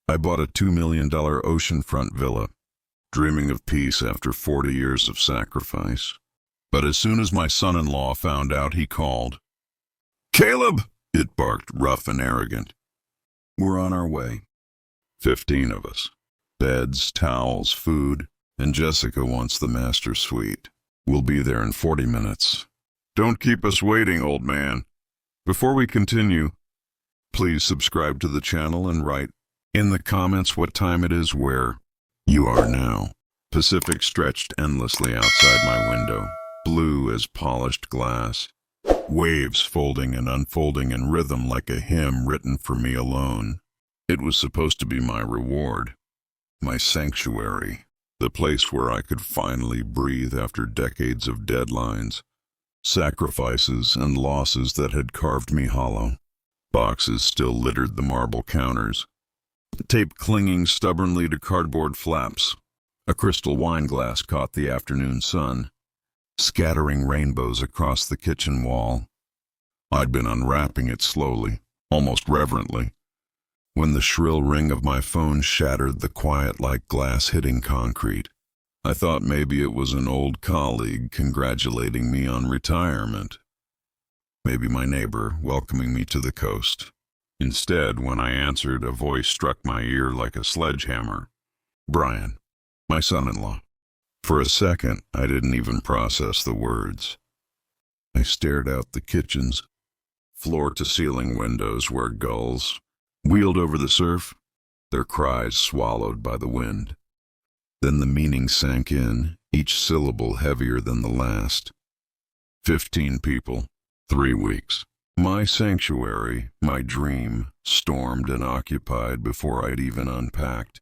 I bought a $2 million oceanfront villa, dreaming of peace after 40 years of sacrifice. But as soon as my son-in-law found out, he called. "Caleb!" It barked, rough and arrogant. "We're on our way. 15 of us. Beds, towels, food, and Jessica wants the master suite. We'll be there in 40 minutes. Don't keep us waiting, old man." Before we continue, please subscribe to the channel and write in the comments what time it is where you are now. Pacific stretched endlessly outside my window, blue as polished glass. Waves folding and unfolding in rhythm like a hymn written for me alone. It was supposed to be my reward, my sanctuary, the place where I could finally breathe after decades of deadlines, sacrifices, and losses that had carved me hollow. Boxes still littered the marble counters, tape clinging stubbornly to cardboard flaps. A crystal wine glass caught the afternoon sun, scattering rainbows across the kitchen wall. I'd been unwrapping it slowly, almost reverently, when the shrill ring of my phone shattered the quiet like glass hitting concrete. I thought maybe it was an old colleague congratulating me on retirement. Maybe my neighbor welcoming me to the coast. Instead, when I answered, a voice struck my ear like a sledgehammer. Brian, my son-in-law. For a second, I didn't even process the words. I stared out the kitchen's floor-to-ceiling windows where gulls wheeled over the surf, their cries swallowed by the wind. Then the meaning sank in, each syllable heavier than the last. 15 people, 3 weeks. My sanctuary, my dream, stormed and occupied before I'd even unpacked.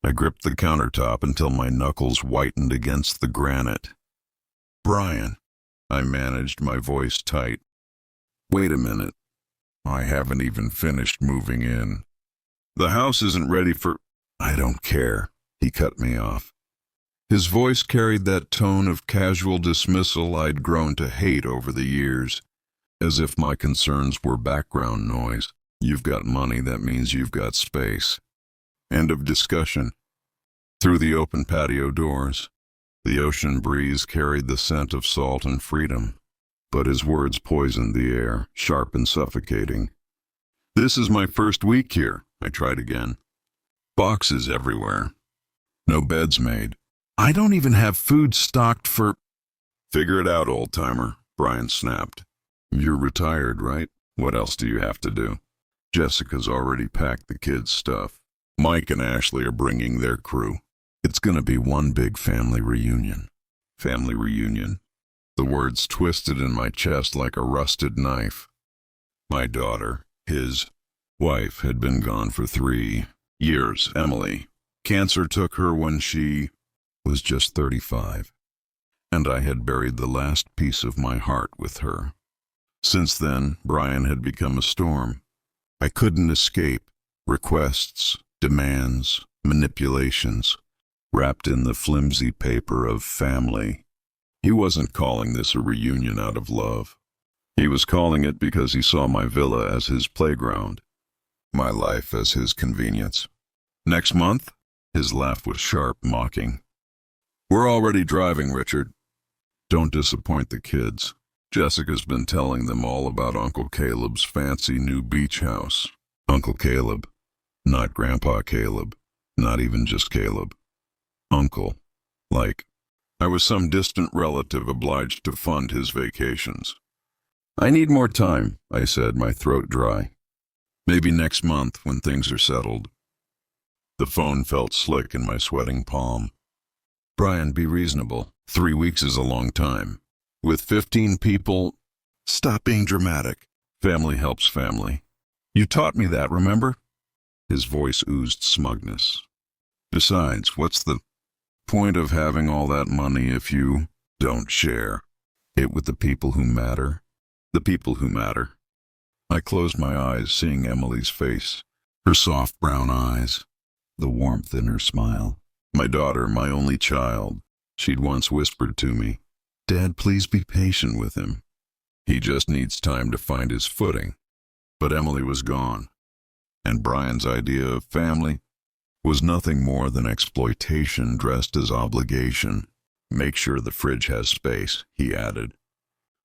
I gripped the countertop until my knuckles whitened against the granite. "Brian," I managed, my voice tight. "Wait a minute. I haven't even finished moving in. The house isn't ready for—" "I don't care," he cut me off. His voice carried that tone of casual dismissal I'd grown to hate over the years, as if my concerns were background noise. "You've got money, that means you've got space." End of discussion. Through the open patio doors, the ocean breeze carried the scent of salt and freedom, but his words poisoned the air, sharp and suffocating. "This is my first week here," I tried again. "Boxes everywhere. No beds made. I don't even have food stocked for—" "Figure it out, old-timer," Brian snapped. "You're retired, right? What else do you have to do? Jessica's already packed the kids' stuff. Mike and Ashley are bringing their crew. It's gonna be one big family reunion." Family reunion. The words twisted in my chest like a rusted knife. My daughter, his wife, had been gone for 3 years, Emily. Cancer took her when she was just 35, and I had buried the last piece of my heart with her. Since then, Brian had become a storm. I couldn't escape. Requests, demands, manipulations, wrapped in the flimsy paper of family. He wasn't calling this a reunion out of love. He was calling it because he saw my villa as his playground, my life as his convenience. "Next month?" His laugh was sharp, mocking. "We're already driving, Richard. Don't disappoint the kids. Jessica's been telling them all about Uncle Caleb's fancy new beach house." Uncle Caleb. Not Grandpa Caleb. Not even just Caleb. Uncle. Like I was some distant relative obliged to fund his vacations. "I need more time," I said, my throat dry. "Maybe next month when things are settled." The phone felt slick in my sweating palm. "Brian, be reasonable. 3 weeks is a long time. With 15 people—" "Stop being dramatic. Family helps family. You taught me that, remember?" His voice oozed smugness. "Besides, what's the point of having all that money if you don't share it with the people who matter?" "The people who matter." I closed my eyes, seeing Emily's face, her soft brown eyes, the warmth in her smile. My daughter, my only child. She'd once whispered to me, "Dad, please be patient with him. He just needs time to find his footing." But Emily was gone, and Brian's idea of family was nothing more than exploitation dressed as obligation. "Make sure the fridge has space," he added.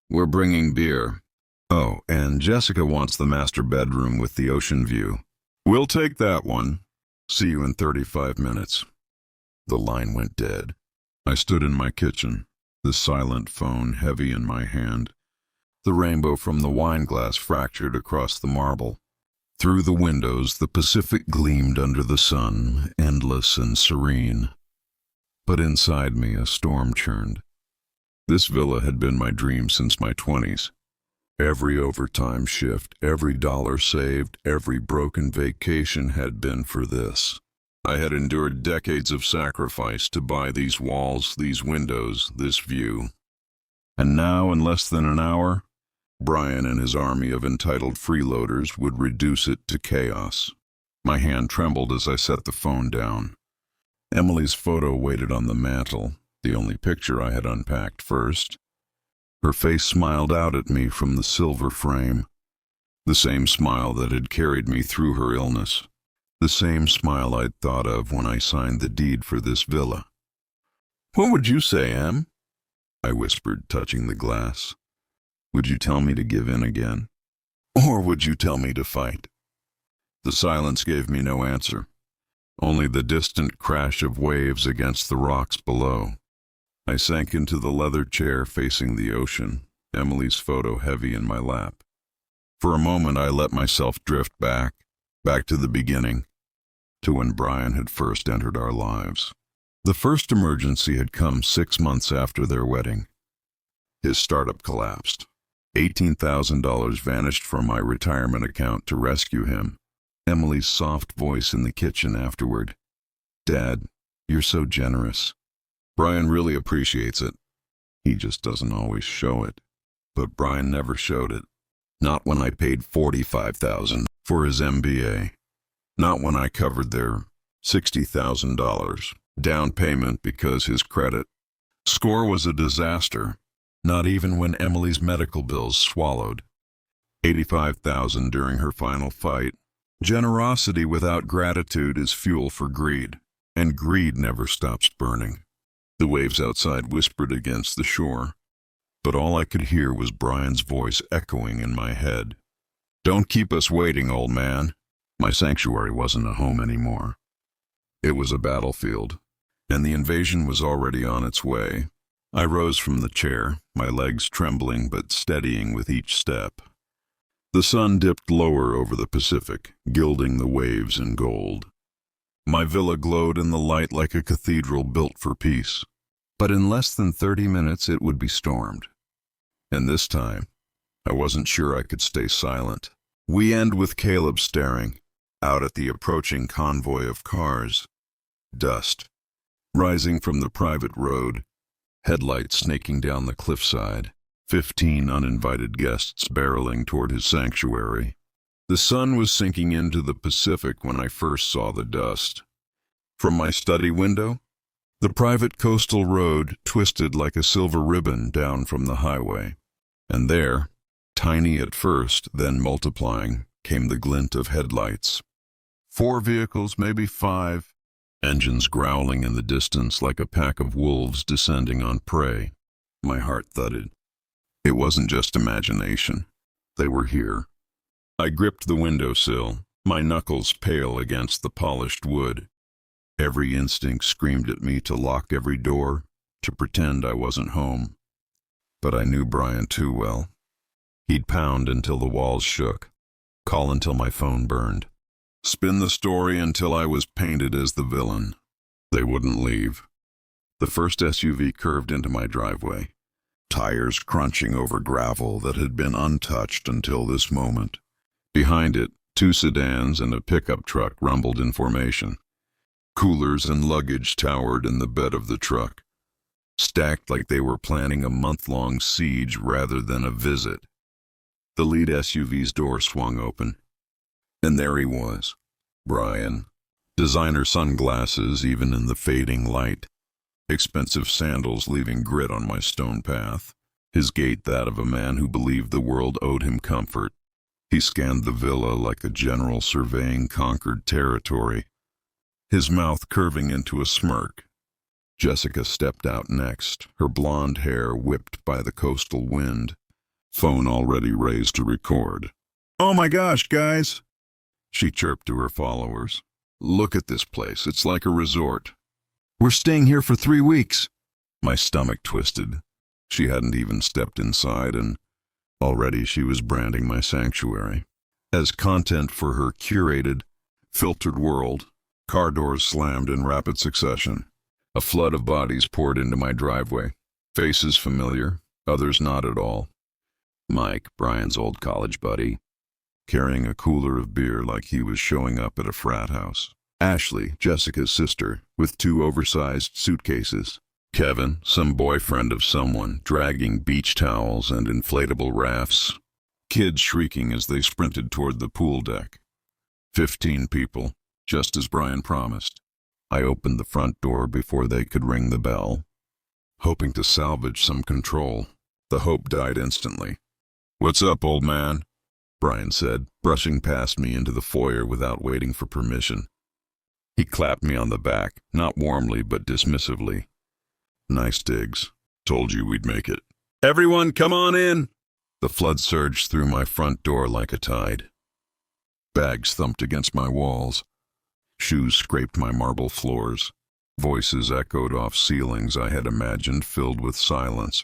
"We're bringing beer. Oh, and Jessica wants the master bedroom with the ocean view." "We'll take that one. See you in 35 minutes. The line went dead. I stood in my kitchen, the silent phone heavy in my hand. The rainbow from the wine glass fractured across the marble. Through the windows, the Pacific gleamed under the sun, endless and serene. But inside me, a storm churned. This villa had been my dream since my 20s. Every overtime shift, every dollar saved, every broken vacation had been for this. I had endured decades of sacrifice to buy these walls, these windows, this view. And now, in less than an hour, Brian and his army of entitled freeloaders would reduce it to chaos. My hand trembled as I set the phone down. Emily's photo waited on the mantel, the only picture I had unpacked first. Her face smiled out at me from the silver frame, the same smile that had carried me through her illness, the same smile I'd thought of when I signed the deed for this villa. "What would you say, Em?" I whispered, touching the glass. "Would you tell me to give in again? Or would you tell me to fight?" The silence gave me no answer, only the distant crash of waves against the rocks below. I sank into the leather chair facing the ocean, Emily's photo heavy in my lap. For a moment I let myself drift back to the beginning, to when Brian had first entered our lives. The first emergency had come 6 months after their wedding. His startup collapsed. $18,000 vanished from my retirement account to rescue him. Emily's soft voice in the kitchen afterward. "Dad, you're so generous. Brian really appreciates it. He just doesn't always show it." But Brian never showed it. Not when I paid $45,000 for his MBA. Not when I covered their $60,000 down payment because his credit score was a disaster. Not even when Emily's medical bills swallowed $85,000 during her final fight. Generosity without gratitude is fuel for greed, and greed never stops burning. The waves outside whispered against the shore, but all I could hear was Brian's voice echoing in my head. "Don't keep us waiting, old man." My sanctuary wasn't a home anymore. It was a battlefield, and the invasion was already on its way. I rose from the chair, my legs trembling but steadying with each step. The sun dipped lower over the Pacific, gilding the waves in gold. My villa glowed in the light like a cathedral built for peace. But in less than 30 minutes it would be stormed. And this time, I wasn't sure I could stay silent. We end with Caleb staring out at the approaching convoy of cars. Dust rising from the private road, headlights snaking down the cliffside, 15 uninvited guests barreling toward his sanctuary. The sun was sinking into the Pacific when I first saw the dust. From my study window, the private coastal road twisted like a silver ribbon down from the highway. And there, tiny at first, then multiplying, came the glint of headlights. 4 vehicles, maybe 5, engines growling in the distance like a pack of wolves descending on prey. My heart thudded. It wasn't just imagination. They were here. I gripped the windowsill, my knuckles pale against the polished wood. Every instinct screamed at me to lock every door, to pretend I wasn't home. But I knew Brian too well. He'd pound until the walls shook, call until my phone burned, spin the story until I was painted as the villain. They wouldn't leave. The first SUV curved into my driveway, tires crunching over gravel that had been untouched until this moment. Behind it, 2 sedans and a pickup truck rumbled in formation. Coolers and luggage towered in the bed of the truck, stacked like they were planning a month-long siege rather than a visit. The lead SUV's door swung open, and there he was, Brian. Designer sunglasses even in the fading light, expensive sandals leaving grit on my stone path, his gait that of a man who believed the world owed him comfort. He scanned the villa like a general surveying conquered territory. his mouth curving into a smirk. Jessica stepped out next, her blonde hair whipped by the coastal wind, phone already raised to record. "Oh my gosh, guys," she chirped to her followers. "Look at this place, it's like a resort. We're staying here for 3 weeks. My stomach twisted. She hadn't even stepped inside, and already she was branding my sanctuary as content for her curated, filtered world. Car doors slammed in rapid succession. A flood of bodies poured into my driveway. Faces familiar, others not at all. Mike, Brian's old college buddy, carrying a cooler of beer like he was showing up at a frat house. Ashley, Jessica's sister, with 2 oversized suitcases. Kevin, some boyfriend of someone, dragging beach towels and inflatable rafts. Kids shrieking as they sprinted toward the pool deck. 15 people, just as Brian promised. I opened the front door before they could ring the bell, hoping to salvage some control. The hope died instantly. "What's up, old man?" Brian said, brushing past me into the foyer without waiting for permission. He clapped me on the back, not warmly but dismissively. "Nice digs. Told you we'd make it." "Everyone, come on in!" The flood surged through my front door like a tide. Bags thumped against my walls. Shoes scraped my marble floors. Voices echoed off ceilings I had imagined filled with silence.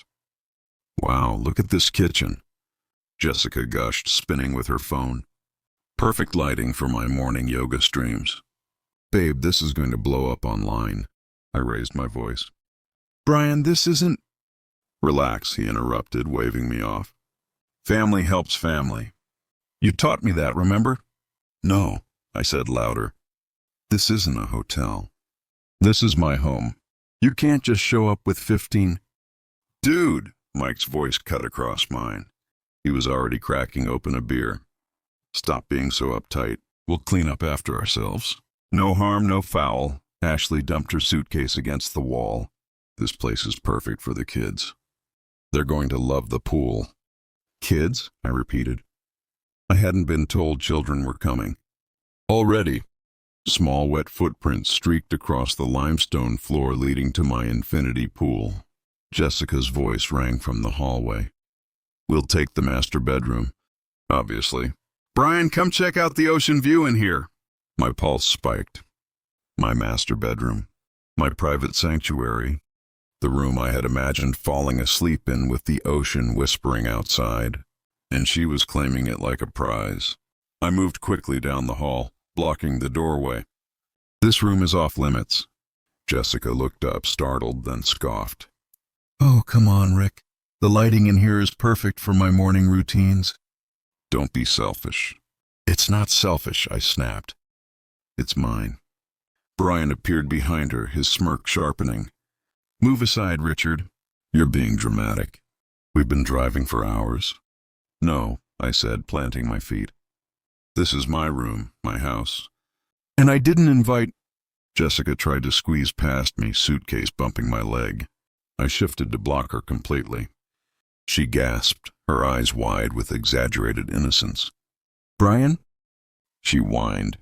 "Wow, look at this kitchen," Jessica gushed, spinning with her phone. "Perfect lighting for my morning yoga streams." "Babe, this is going to blow up online." I raised my voice. "Brian, this isn't—" "Relax," he interrupted, waving me off. "Family helps family. You taught me that, remember?" "No," I said louder. "This isn't a hotel. This is my home. You can't just show up with 15—" "Dude!" Mike's voice cut across mine. He was already cracking open a beer. "Stop being so uptight. We'll clean up after ourselves. No harm, no foul." Ashley dumped her suitcase against the wall. "This place is perfect for the kids. They're going to love the pool." "Kids?" I repeated. I hadn't been told children were coming. Already, small wet footprints streaked across the limestone floor leading to my infinity pool. Jessica's voice rang from the hallway. "We'll take the master bedroom, obviously." "Brian, come check out the ocean view in here." My pulse spiked. My master bedroom. My private sanctuary. The room I had imagined falling asleep in with the ocean whispering outside. And she was claiming it like a prize. I moved quickly down the hall, blocking the doorway. "This room is off limits." Jessica looked up, startled, then scoffed. "Oh, come on, Rick. The lighting in here is perfect for my morning routines." "Don't be selfish." "It's not selfish," I snapped. "It's mine." Brian appeared behind her, his smirk sharpening. "Move aside, Richard. You're being dramatic. We've been driving for hours." "No," I said, planting my feet. "This is my room, my house. And I didn't invite—" Jessica tried to squeeze past me, suitcase bumping my leg. I shifted to block her completely. She gasped, her eyes wide with exaggerated innocence. "Brian?" She whined.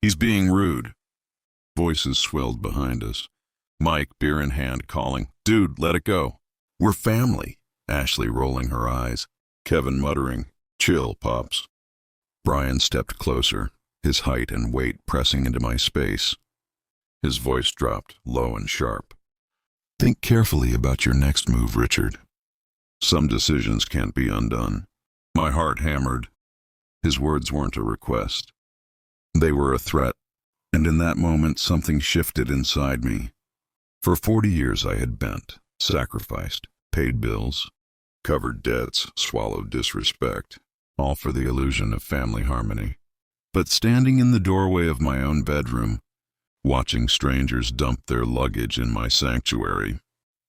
"He's being rude." Voices swelled behind us. Mike, beer in hand, calling, "Dude, let it go." "We're family." Ashley rolling her eyes. Kevin muttering, "Chill, Pops." Brian stepped closer, his height and weight pressing into my space. His voice dropped, low and sharp. "Think carefully about your next move, Richard. Some decisions can't be undone." My heart hammered. His words weren't a request. They were a threat, and in that moment something shifted inside me. For 40 years I had bent, sacrificed, paid bills, covered debts, swallowed disrespect, all for the illusion of family harmony. But standing in the doorway of my own bedroom, watching strangers dump their luggage in my sanctuary,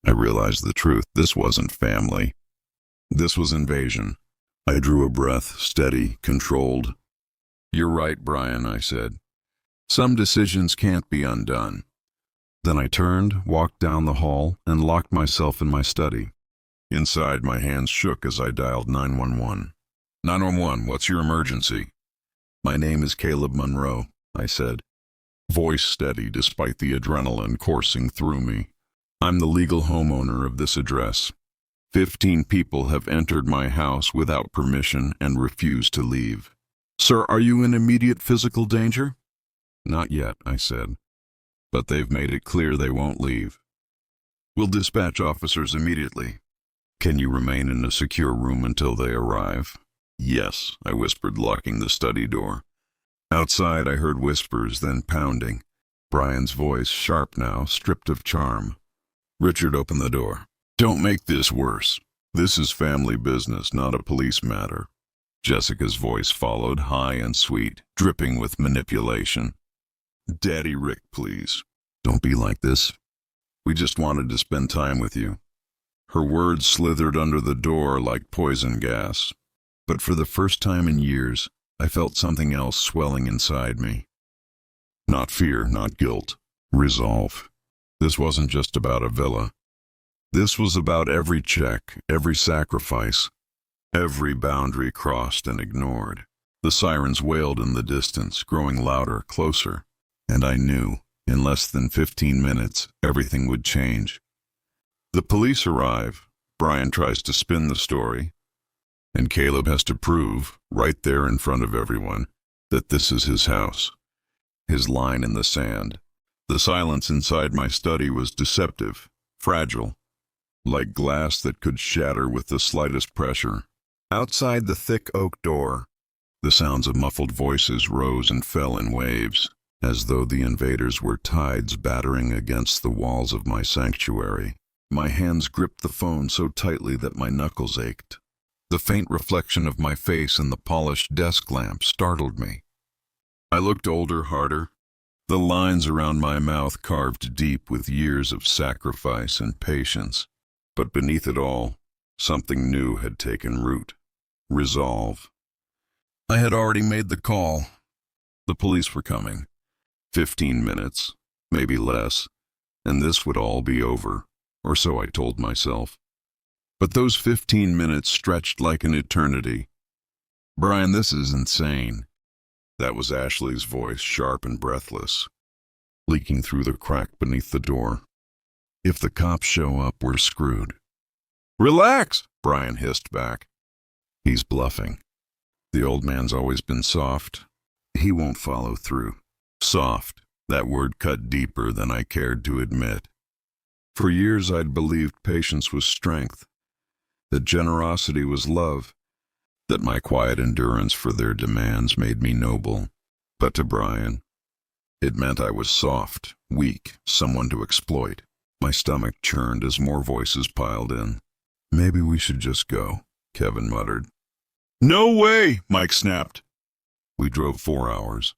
I realized the truth. This wasn't family. This was invasion. I drew a breath, steady, controlled. "You're right, Brian," I said. "Some decisions can't be undone." Then I turned, walked down the hall, and locked myself in my study. Inside, my hands shook as I dialed 911. "911, what's your emergency?" "My name is Caleb Monroe," I said. voice steady despite the adrenaline coursing through me. I'm the legal homeowner of this address. 15 people have entered my house without permission and refuse to leave. Sir, are you in immediate physical danger? Not yet, I said, but they've made it clear they won't leave. We'll dispatch officers immediately. Can you remain in a secure room until they arrive? Yes, I whispered, locking the study door. Outside, I heard whispers, then pounding. Brian's voice, sharp now, stripped of charm. Richard, open the door. Don't make this worse. This is family business, not a police matter. Jessica's voice followed, high and sweet, dripping with manipulation. Daddy Rick, please. Don't be like this. We just wanted to spend time with you. Her words slithered under the door like poison gas. But for the first time in years, I felt something else swelling inside me. Not fear, not guilt. Resolve. This wasn't just about a villa. This was about every check, every sacrifice, every boundary crossed and ignored. The sirens wailed in the distance, growing louder, closer. And I knew, in less than 15 minutes, everything would change. The police arrive. Brian tries to spin the story. And Caleb has to prove, right there in front of everyone, that this is his house. His line in the sand. The silence inside my study was deceptive, fragile, like glass that could shatter with the slightest pressure. Outside the thick oak door, the sounds of muffled voices rose and fell in waves, as though the invaders were tides battering against the walls of my sanctuary. My hands gripped the phone so tightly that my knuckles ached. The faint reflection of my face in the polished desk lamp startled me. I looked older, harder, the lines around my mouth carved deep with years of sacrifice and patience. But beneath it all, something new had taken root. Resolve. I had already made the call. The police were coming. 15 minutes, maybe less, and this would all be over, or so I told myself. But those 15 minutes stretched like an eternity. Brian, this is insane. That was Ashley's voice, sharp and breathless, leaking through the crack beneath the door. If the cops show up, we're screwed. Relax, Brian hissed back. He's bluffing. The old man's always been soft. He won't follow through. Soft, that word cut deeper than I cared to admit. For years I'd believed patience was strength, that generosity was love, that my quiet endurance for their demands made me noble. But to Brian, it meant I was soft, weak, someone to exploit. My stomach churned as more voices piled in. Maybe we should just go, Kevin muttered. No way, Mike snapped. We drove 4 hours.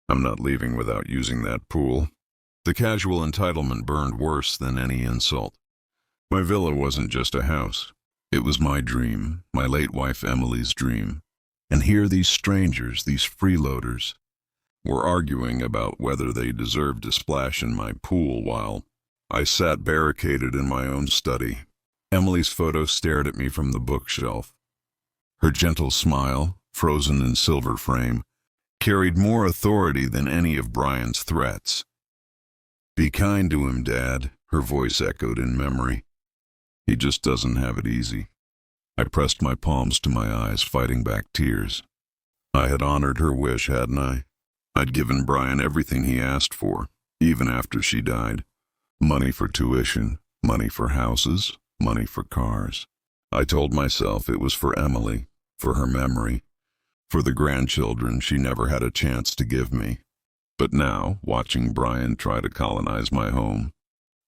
I'm not leaving without using that pool. The casual entitlement burned worse than any insult. My villa wasn't just a house. It was my dream, my late wife Emily's dream. And here these strangers, these freeloaders, were arguing about whether they deserved to splash in my pool while I sat barricaded in my own study. Emily's photo stared at me from the bookshelf. Her gentle smile, frozen in silver frame, carried more authority than any of Brian's threats. Be kind to him, Dad, her voice echoed in memory. He just doesn't have it easy. I pressed my palms to my eyes, fighting back tears. I had honored her wish, hadn't I? I'd given Brian everything he asked for, even after she died. Money for tuition, money for houses, money for cars. I told myself it was for Emily, for her memory, for the grandchildren she never had a chance to give me. But now, watching Brian try to colonize my home,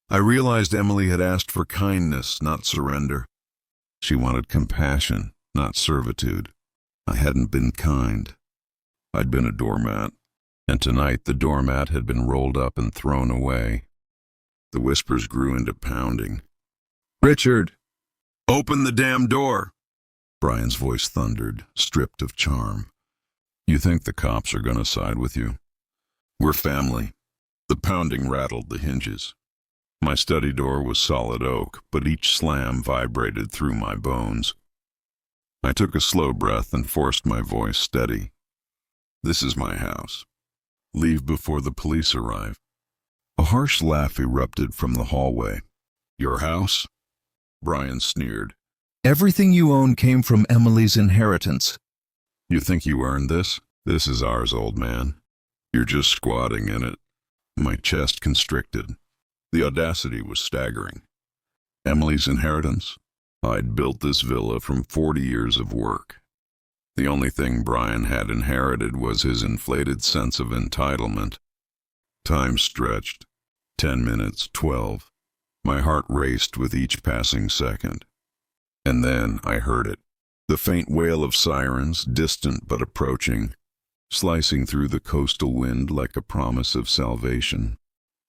I realized Emily had asked for kindness, not surrender. She wanted compassion, not servitude. I hadn't been kind. I'd been a doormat, and tonight the doormat had been rolled up and thrown away. The whispers grew into pounding. Richard! Open the damn door! Brian's voice thundered, stripped of charm. You think the cops are going to side with you? We're family. The pounding rattled the hinges. My study door was solid oak, but each slam vibrated through my bones. I took a slow breath and forced my voice steady. This is my house. Leave before the police arrive. A harsh laugh erupted from the hallway. Your house? Brian sneered. Everything you own came from Emily's inheritance. You think you earned this? This is ours, old man. You're just squatting in it. My chest constricted. The audacity was staggering. Emily's inheritance? I'd built this villa from 40 years of work. The only thing Brian had inherited was his inflated sense of entitlement. Time stretched. 10 minutes, 12. My heart raced with each passing second. And then I heard it. The faint wail of sirens, distant but approaching, slicing through the coastal wind like a promise of salvation.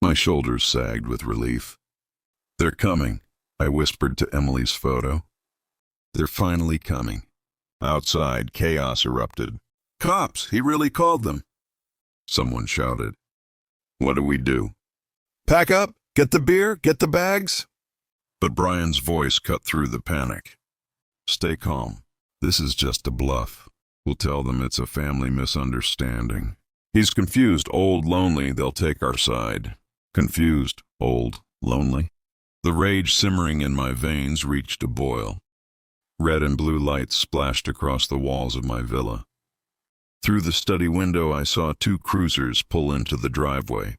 My shoulders sagged with relief. They're coming, I whispered to Emily's photo. They're finally coming. Outside, chaos erupted. Cops! He really called them! Someone shouted. What do we do? Pack up! Get the beer! Get the bags! But Brian's voice cut through the panic. Stay calm. This is just a bluff. We'll tell them it's a family misunderstanding. He's confused, old, lonely. They'll take our side. Confused, old, lonely. The rage simmering in my veins reached a boil. Red and blue lights splashed across the walls of my villa. Through the study window, I saw 2 cruisers pull into the driveway.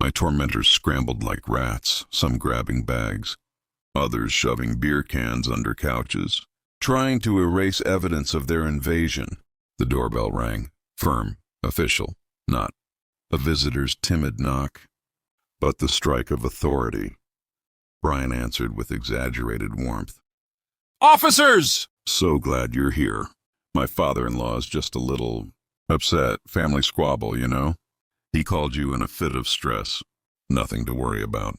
My tormentors scrambled like rats, some grabbing bags, others shoving beer cans under couches, trying to erase evidence of their invasion. The doorbell rang, firm, official, not a visitor's timid knock, but the strike of authority. Brian answered with exaggerated warmth. Officers! So glad you're here. My father-in-law's just a little upset. Family squabble, you know? He called you in a fit of stress. Nothing to worry about.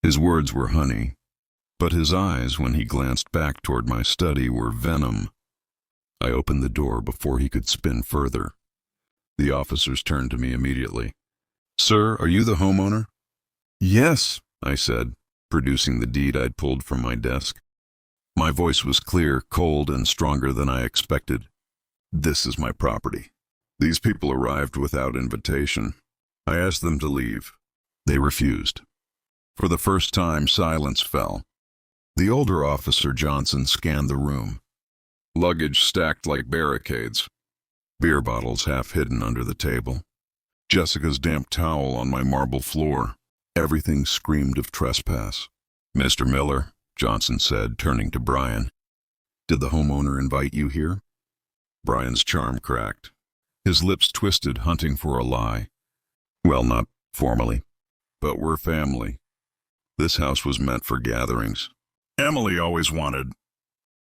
His words were honey, but his eyes, when he glanced back toward my study, were venom. I opened the door before he could spin further. The officers turned to me immediately. Sir, are you the homeowner? Yes, I said, producing the deed I'd pulled from my desk. My voice was clear, cold, and stronger than I expected. This is my property. These people arrived without invitation. I asked them to leave. They refused. For the first time, silence fell. The older officer, Johnson, scanned the room. Luggage stacked like barricades. Beer bottles half hidden under the table. Jessica's damp towel on my marble floor. Everything screamed of trespass. Mr. Miller, Johnson said, turning to Brian. Did the homeowner invite you here? Brian's charm cracked. His lips twisted, hunting for a lie. Well, not formally, but we're family. This house was meant for gatherings. Emily always wanted.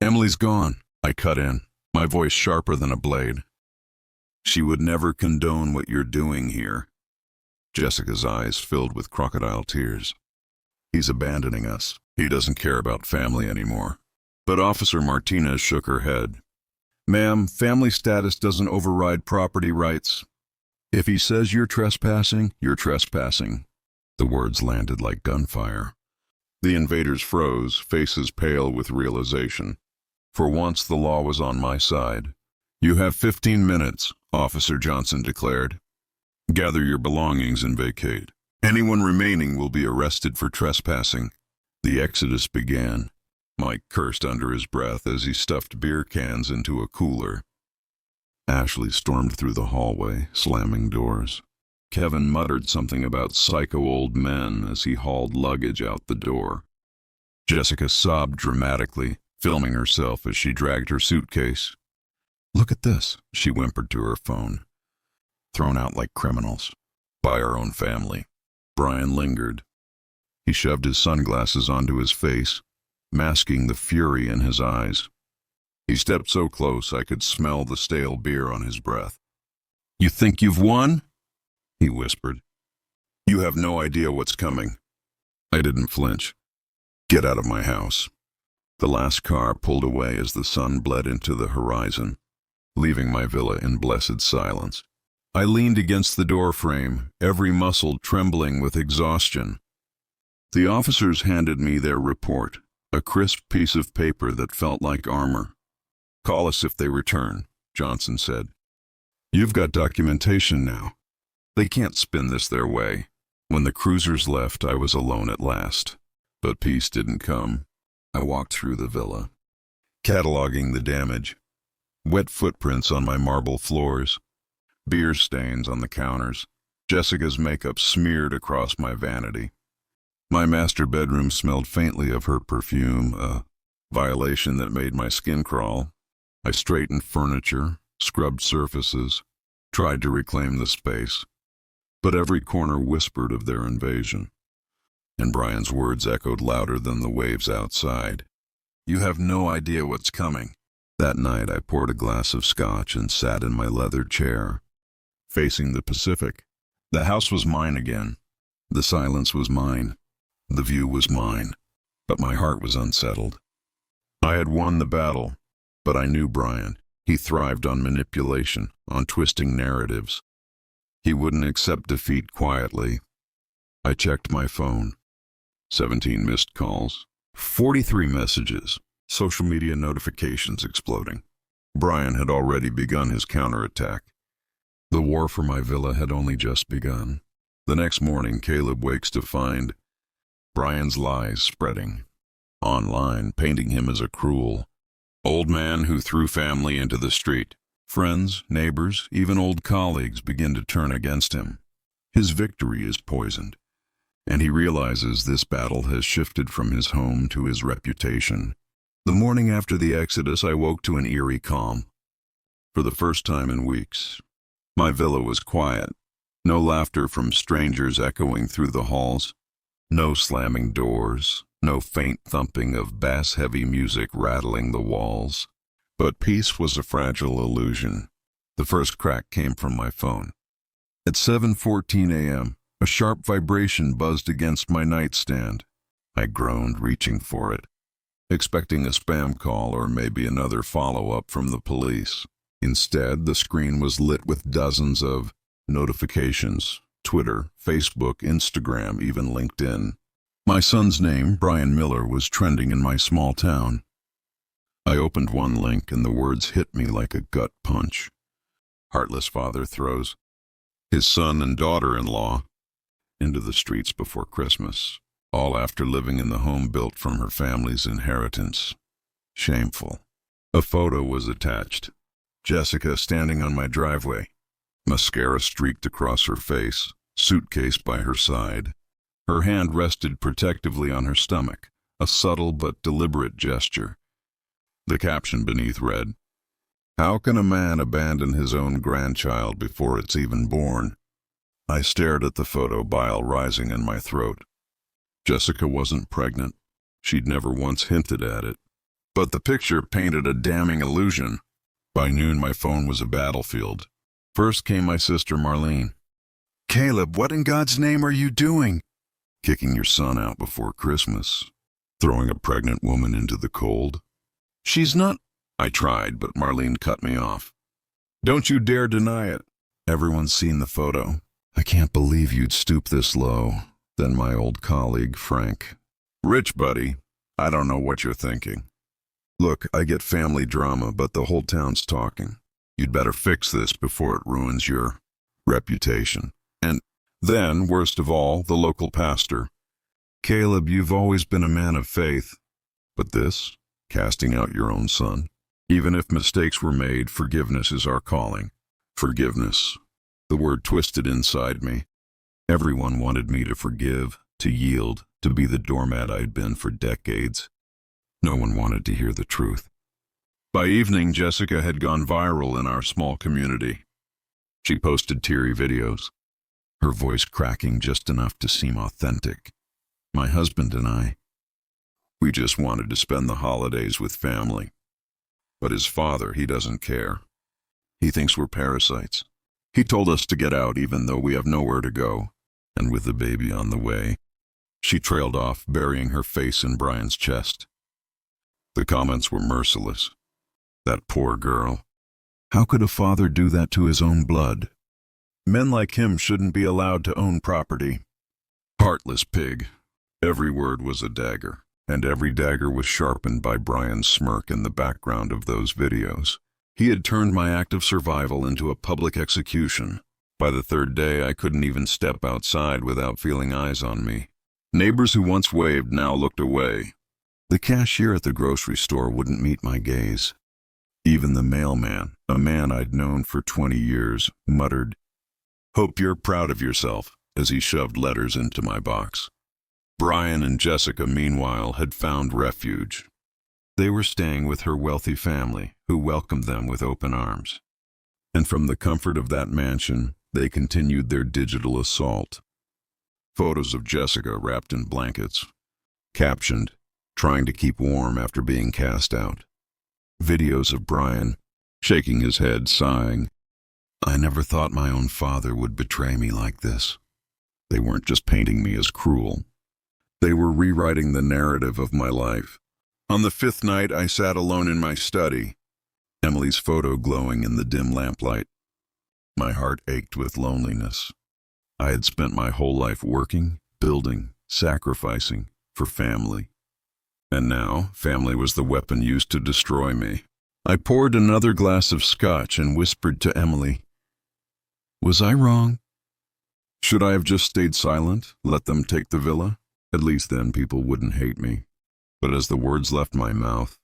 Emily's gone, I cut in, my voice sharper than a blade. She would never condone what you're doing here. Jessica's eyes filled with crocodile tears. He's abandoning us. He doesn't care about family anymore. But Officer Martinez shook her head. Ma'am, family status doesn't override property rights. If he says you're trespassing, you're trespassing. The words landed like gunfire. The invaders froze, faces pale with realization. For once, the law was on my side. You have 15 minutes, Officer Johnson declared. Gather your belongings and vacate. Anyone remaining will be arrested for trespassing. The exodus began. Mike cursed under his breath as he stuffed beer cans into a cooler. Ashley stormed through the hallway, slamming doors. Kevin muttered something about psycho old men as he hauled luggage out the door. Jessica sobbed dramatically, filming herself as she dragged her suitcase. Look at this, she whimpered to her phone. Thrown out like criminals. By our own family. Brian lingered. He shoved his sunglasses onto his face, masking the fury in his eyes. He stepped so close I could smell the stale beer on his breath. You think you've won? He whispered. You have no idea what's coming. I didn't flinch. Get out of my house. The last car pulled away as the sun bled into the horizon, leaving my villa in blessed silence. I leaned against the door frame, every muscle trembling with exhaustion. The officers handed me their report, a crisp piece of paper that felt like armor. Call us if they return, Johnson said. You've got documentation now. They can't spin this their way. When the cruisers left, I was alone at last. But peace didn't come. I walked through the villa, cataloging the damage. Wet footprints on my marble floors, beer stains on the counters, Jessica's makeup smeared across my vanity. My master bedroom smelled faintly of her perfume, a violation that made my skin crawl. I straightened furniture, scrubbed surfaces, tried to reclaim the space, but every corner whispered of their invasion. And Brian's words echoed louder than the waves outside. "You have no idea what's coming." That night I poured a glass of scotch and sat in my leather chair, facing the Pacific. The house was mine again. The silence was mine. The view was mine. But my heart was unsettled. I had won the battle, but I knew Brian. He thrived on manipulation, on twisting narratives. He wouldn't accept defeat quietly. I checked my phone. 17 missed calls, 43 messages, social media notifications exploding. Brian had already begun his counterattack. The war for my villa had only just begun. The next morning, Caleb wakes to find Brian's lies spreading online, painting him as a cruel old man who threw family into the street. Friends, neighbors, even old colleagues begin to turn against him. His victory is poisoned, and he realizes this battle has shifted from his home to his reputation. The morning after the exodus, I woke to an eerie calm. For the first time in weeks, my villa was quiet. No laughter from strangers echoing through the halls. No slamming doors. No faint thumping of bass-heavy music rattling the walls. But peace was a fragile illusion. The first crack came from my phone. At 7:14 a.m., a sharp vibration buzzed against my nightstand. I groaned, reaching for it, expecting a spam call or maybe another follow-up from the police. Instead, the screen was lit with dozens of notifications: Twitter, Facebook, Instagram, even LinkedIn. My son's name, Brian Miller, was trending in my small town. I opened one link and the words hit me like a gut punch. Heartless father throws his son and daughter-in-law into the streets before Christmas, all after living in the home built from her family's inheritance. Shameful. A photo was attached. Jessica standing on my driveway. Mascara streaked across her face, suitcase by her side. Her hand rested protectively on her stomach, a subtle but deliberate gesture. The caption beneath read, "How can a man abandon his own grandchild before it's even born?" I stared at the photo, bile rising in my throat. Jessica wasn't pregnant. She'd never once hinted at it. But the picture painted a damning illusion. By noon, my phone was a battlefield. First came my sister Marlene. "Caleb, what in God's name are you doing?" "Kicking your son out before Christmas. Throwing a pregnant woman into the cold." "She's not—" I tried, but Marlene cut me off. "Don't you dare deny it. Everyone's seen the photo." "I can't believe you'd stoop this low." Then my old colleague, Frank. "Rich, buddy, I don't know what you're thinking. Look, I get family drama, but the whole town's talking. You'd better fix this before it ruins your reputation." And then, worst of all, the local pastor. "Caleb, you've always been a man of faith. But this, casting out your own son. Even if mistakes were made, forgiveness is our calling." Forgiveness. The word twisted inside me. Everyone wanted me to forgive, to yield, to be the doormat I'd been for decades. No one wanted to hear the truth. By evening, Jessica had gone viral in our small community. She posted teary videos, her voice cracking just enough to seem authentic. My husband and I, we just wanted to spend the holidays with family. But his father, he doesn't care. He thinks we're parasites. He told us to get out even though we have nowhere to go. And with the baby on the way, she trailed off, burying her face in Brian's chest. The comments were merciless. That poor girl. How could a father do that to his own blood? Men like him shouldn't be allowed to own property. Heartless pig. Every word was a dagger, and every dagger was sharpened by Brian's smirk in the background of those videos. He had turned my act of survival into a public execution. By the third day, I couldn't even step outside without feeling eyes on me. Neighbors who once waved now looked away. The cashier at the grocery store wouldn't meet my gaze. Even the mailman, a man I'd known for 20 years, muttered, "Hope you're proud of yourself," as he shoved letters into my box. Brian and Jessica, meanwhile, had found refuge. They were staying with her wealthy family, who welcomed them with open arms. And from the comfort of that mansion, they continued their digital assault. Photos of Jessica wrapped in blankets, captioned, "Trying to keep warm after being cast out." Videos of Brian, shaking his head, sighing, "I never thought my own father would betray me like this." They weren't just painting me as cruel. They were rewriting the narrative of my life. On the fifth night, I sat alone in my study, Emily's photo glowing in the dim lamplight. My heart ached with loneliness. I had spent my whole life working, building, sacrificing for family. And now, family was the weapon used to destroy me. I poured another glass of scotch and whispered to Emily, "Was I wrong? Should I have just stayed silent, let them take the villa? At least then people wouldn't hate me." But as the words left my mouth,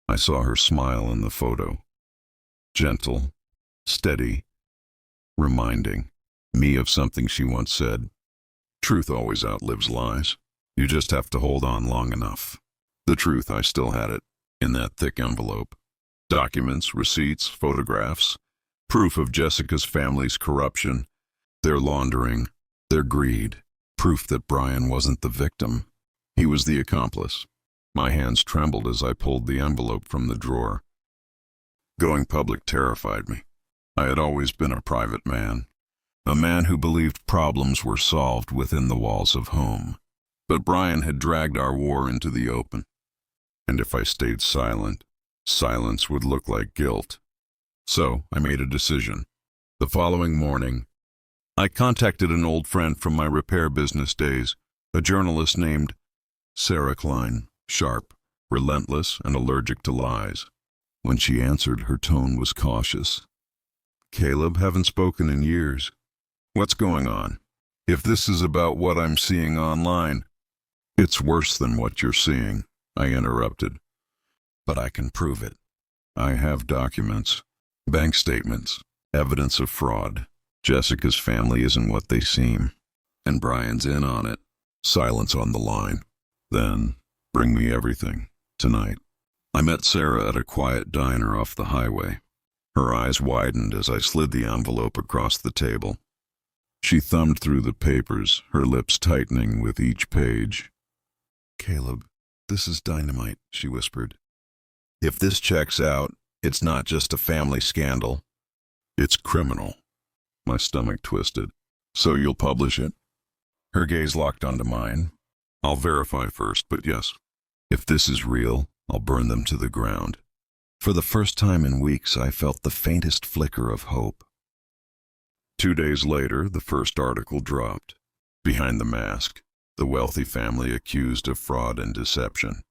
I saw her smile in the photo. Gentle, steady, reminding me of something she once said. Truth always outlives lies. You just have to hold on long enough. The truth, I still had it, in that thick envelope. Documents, receipts, photographs, proof of Jessica's family's corruption, their laundering, their greed, proof that Brian wasn't the victim. He was the accomplice. My hands trembled as I pulled the envelope from the drawer. Going public terrified me. I had always been a private man, a man who believed problems were solved within the walls of home. But Brian had dragged our war into the open. And if I stayed silent, silence would look like guilt. So I made a decision. The following morning, I contacted an old friend from my repair business days, a journalist named Sarah Klein, sharp, relentless, and allergic to lies. When she answered, her tone was cautious. "Caleb, haven't spoken in years. What's going on? If this is about what I'm seeing online—" "It's worse than what you're seeing," I interrupted. "But I can prove it. I have documents, bank statements, evidence of fraud. Jessica's family isn't what they seem, and Brian's in on it." Silence on the line. "Then, bring me everything, tonight." I met Sarah at a quiet diner off the highway. Her eyes widened as I slid the envelope across the table. She thumbed through the papers, her lips tightening with each page. "Caleb, this is dynamite," she whispered. "If this checks out, it's not just a family scandal. It's criminal." My stomach twisted. "So you'll publish it?" Her gaze locked onto mine. "I'll verify first, but yes. If this is real, I'll burn them to the ground." For the first time in weeks, I felt the faintest flicker of hope. 2 days later, the first article dropped. Behind the mask, the wealthy family accused of fraud and deception.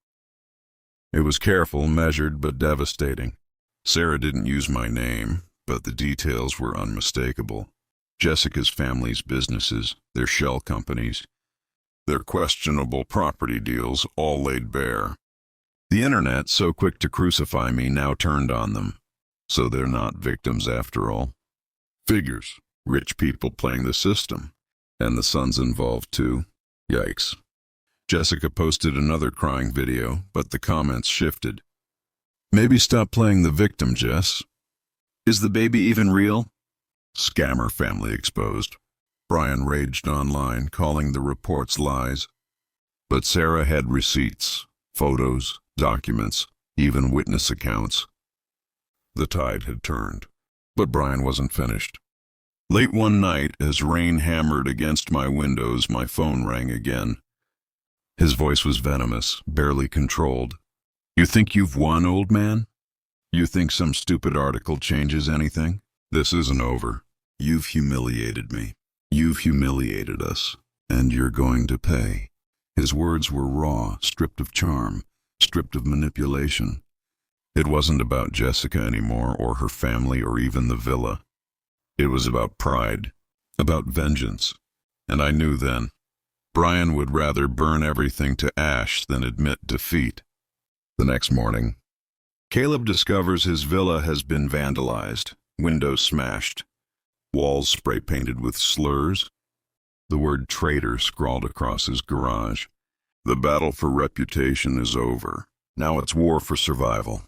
It was careful, measured, but devastating. Sarah didn't use my name, but the details were unmistakable. Jessica's family's businesses, their shell companies, their questionable property deals, all laid bare. The internet, so quick to crucify me, now turned on them. So they're not victims after all. Figures. Rich people playing the system. And the son's involved too. Yikes. Jessica posted another crying video, but the comments shifted. "Maybe stop playing the victim, Jess. Is the baby even real?" Scammer family exposed. Brian raged online, calling the reports lies. But Sarah had receipts, photos, documents, even witness accounts. The tide had turned, but Brian wasn't finished. Late one night, as rain hammered against my windows, my phone rang again. His voice was venomous, barely controlled. "You think you've won, old man? You think some stupid article changes anything? This isn't over. You've humiliated me. You've humiliated us, and you're going to pay." His words were raw, stripped of charm, stripped of manipulation. It wasn't about Jessica anymore, or her family, or even the villa. It was about pride, about vengeance. And I knew then, Brian would rather burn everything to ash than admit defeat. The next morning, Caleb discovers his villa has been vandalized, windows smashed, walls spray-painted with slurs, the word traitor scrawled across his garage. The battle for reputation is over. Now it's war for survival.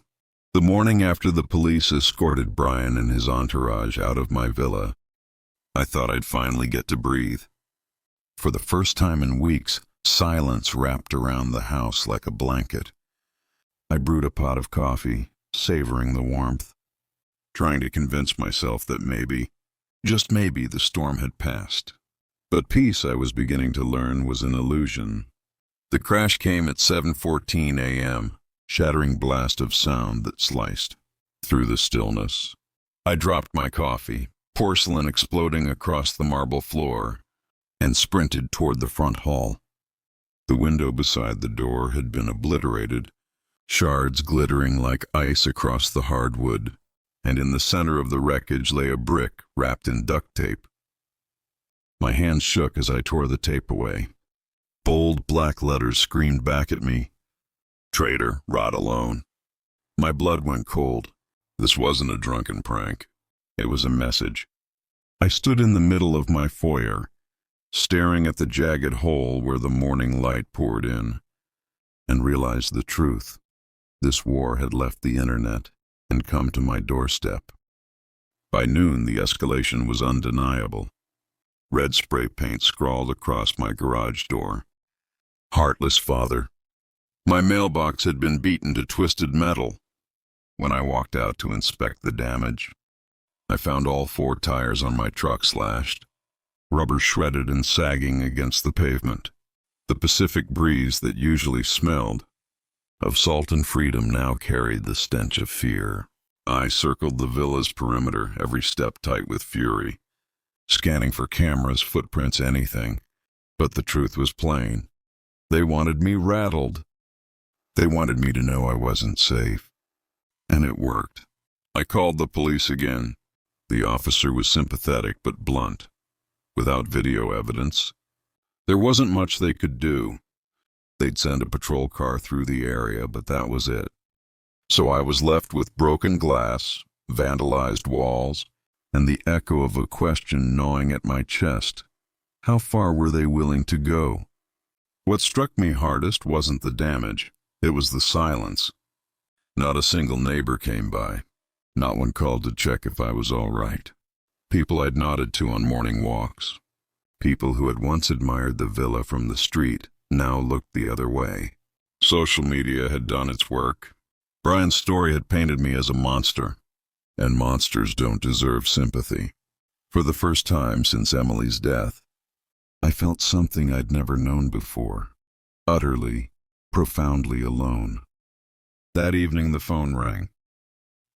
The morning after the police escorted Brian and his entourage out of my villa, I thought I'd finally get to breathe. For the first time in weeks, silence wrapped around the house like a blanket. I brewed a pot of coffee, savoring the warmth, trying to convince myself that maybe, just maybe, the storm had passed. But peace, I was beginning to learn, was an illusion. The crash came at 7:14 a.m., shattering blast of sound that sliced through the stillness. I dropped my coffee, porcelain exploding across the marble floor, and sprinted toward the front hall. The window beside the door had been obliterated, shards glittering like ice across the hardwood, and in the center of the wreckage lay a brick wrapped in duct tape. My hands shook as I tore the tape away. Bold black letters screamed back at me, "Traitor, rot alone." My blood went cold. This wasn't a drunken prank. It was a message. I stood in the middle of my foyer, staring at the jagged hole where the morning light poured in, and realized the truth. This war had left the internet and come to my doorstep. By noon, the escalation was undeniable. Red spray paint scrawled across my garage door. "Heartless father." My mailbox had been beaten to twisted metal. When I walked out to inspect the damage, I found all 4 tires on my truck slashed, rubber shredded and sagging against the pavement. The Pacific breeze that usually smelled of salt and freedom now carried the stench of fear. I circled the villa's perimeter, every step tight with fury, scanning for cameras, footprints, anything. But the truth was plain. They wanted me rattled. They wanted me to know I wasn't safe. And it worked. I called the police again. The officer was sympathetic but blunt. Without video evidence, there wasn't much they could do. They'd send a patrol car through the area, but that was it. So I was left with broken glass, vandalized walls, and the echo of a question gnawing at my chest. How far were they willing to go? What struck me hardest wasn't the damage. It was the silence. Not a single neighbor came by. Not one called to check if I was all right. People I'd nodded to on morning walks. People who had once admired the villa from the street now looked the other way. Social media had done its work. Brian's story had painted me as a monster, and monsters don't deserve sympathy. For the first time since Emily's death, I felt something I'd never known before, utterly, profoundly alone. That evening the phone rang.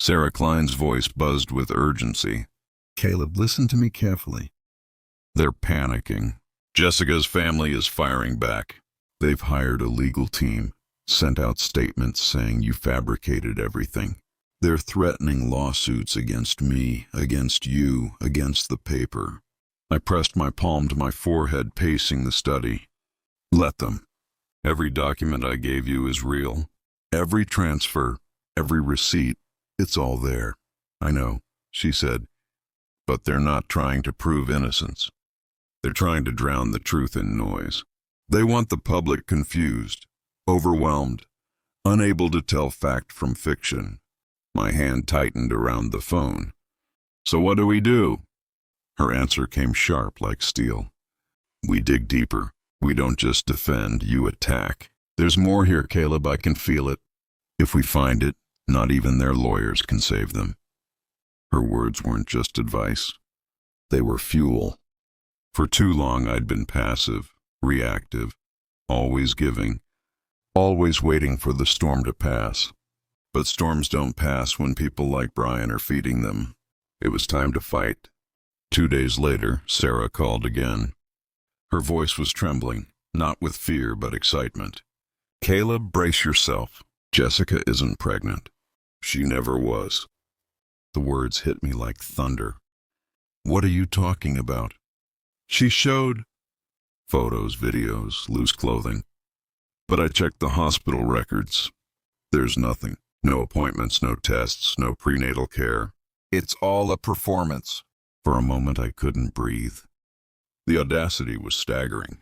Sarah Klein's voice buzzed with urgency. "Caleb, listen to me carefully. They're panicking. Jessica's family is firing back. They've hired a legal team, sent out statements saying you fabricated everything. They're threatening lawsuits against me, against you, against the paper." I pressed my palm to my forehead, pacing the study. "Let them. Every document I gave you is real. Every transfer, every receipt, it's all there." "I know," she said, "but they're not trying to prove innocence. They're trying to drown the truth in noise. They want the public confused, overwhelmed, unable to tell fact from fiction." My hand tightened around the phone. "So what do we do?" Her answer came sharp like steel. "We dig deeper. We don't just defend, you attack. There's more here, Caleb, I can feel it. If we find it, not even their lawyers can save them." Her words weren't just advice. They were fuel. For too long I'd been passive, reactive, always giving, always waiting for the storm to pass. But storms don't pass when people like Brian are feeding them. It was time to fight. 2 days later, Sarah called again. Her voice was trembling, not with fear but excitement. "Caleb, brace yourself. Jessica isn't pregnant. She never was." The words hit me like thunder. "What are you talking about?" She showed photos, videos, loose clothing. But I checked the hospital records. There's nothing. No appointments, no tests, no prenatal care. It's all a performance. For a moment, I couldn't breathe. The audacity was staggering.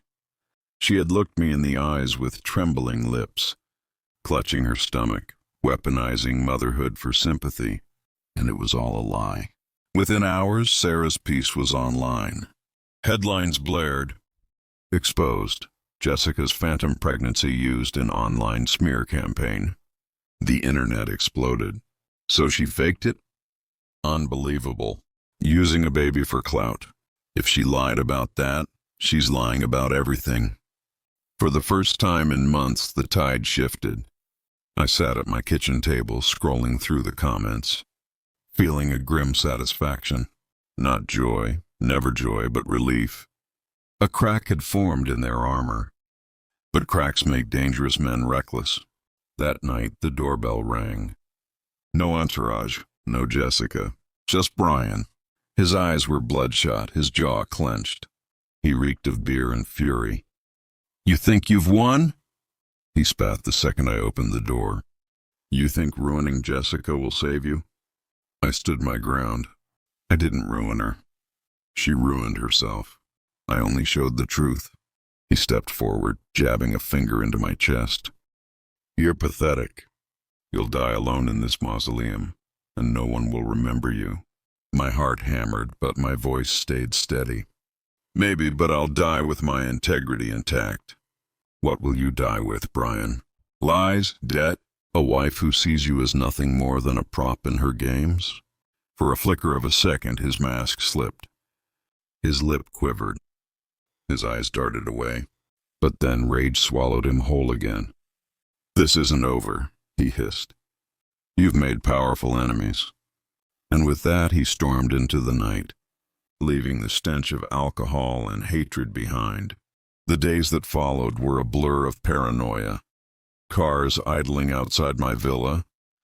She had looked me in the eyes with trembling lips, clutching her stomach, weaponizing motherhood for sympathy, and it was all a lie. Within hours, Sarah's piece was online. Headlines blared. Exposed. Jessica's phantom pregnancy used in online smear campaign. The internet exploded. So she faked it? Unbelievable. Using a baby for clout. If she lied about that, she's lying about everything. For the first time in months, the tide shifted. I sat at my kitchen table, scrolling through the comments, feeling a grim satisfaction. Not joy, never joy, but relief. A crack had formed in their armor. But cracks make dangerous men reckless. That night, the doorbell rang. No entourage, no Jessica, just Brian. His eyes were bloodshot, his jaw clenched. He reeked of beer and fury. "You think you've won?" He spat the second I opened the door. "You think ruining Jessica will save you?" I stood my ground. I didn't ruin her. She ruined herself. I only showed the truth. He stepped forward, jabbing a finger into my chest. "You're pathetic. You'll die alone in this mausoleum, and no one will remember you." My heart hammered, but my voice stayed steady. "Maybe, but I'll die with my integrity intact." "What will you die with, Brian? Lies? Debt? A wife who sees you as nothing more than a prop in her games?" For a flicker of a second, his mask slipped. His lip quivered. His eyes darted away. But then rage swallowed him whole again. "This isn't over," he hissed. "You've made powerful enemies." And with that, he stormed into the night, leaving the stench of alcohol and hatred behind. The days that followed were a blur of paranoia. Cars idling outside my villa,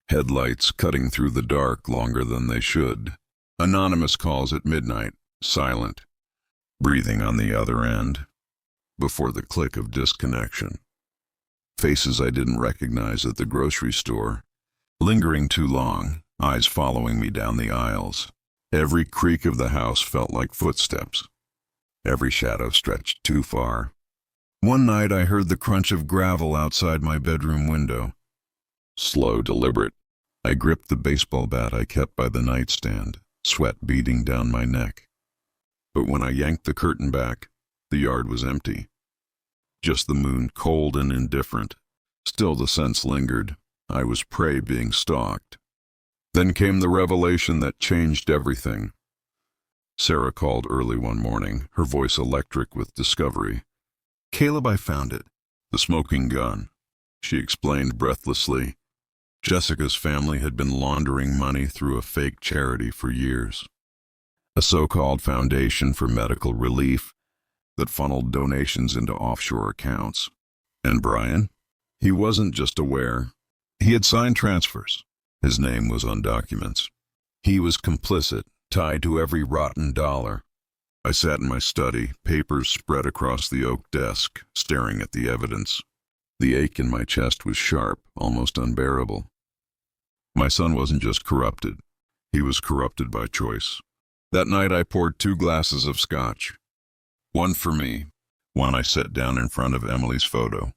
headlights cutting through the dark longer than they should. Anonymous calls at midnight, silent, breathing on the other end, before the click of disconnection. Faces I didn't recognize at the grocery store, lingering too long, eyes following me down the aisles. Every creak of the house felt like footsteps. Every shadow stretched too far. One night I heard the crunch of gravel outside my bedroom window. Slow, deliberate. I gripped the baseball bat I kept by the nightstand, sweat beading down my neck. But when I yanked the curtain back, the yard was empty. Just the moon, cold and indifferent. Still the sense lingered. I was prey being stalked. Then came the revelation that changed everything. Sarah called early one morning, her voice electric with discovery. "Caleb, I found it. The smoking gun," she explained breathlessly. Jessica's family had been laundering money through a fake charity for years. A so-called foundation for medical relief that funneled donations into offshore accounts. And Brian? He wasn't just aware. He had signed transfers. His name was on documents. He was complicit, tied to every rotten dollar. I sat in my study, papers spread across the oak desk, staring at the evidence. The ache in my chest was sharp, almost unbearable. My son wasn't just corrupted. He was corrupted by choice. That night I poured 2 glasses of scotch. One for me, one I set down in front of Emily's photo.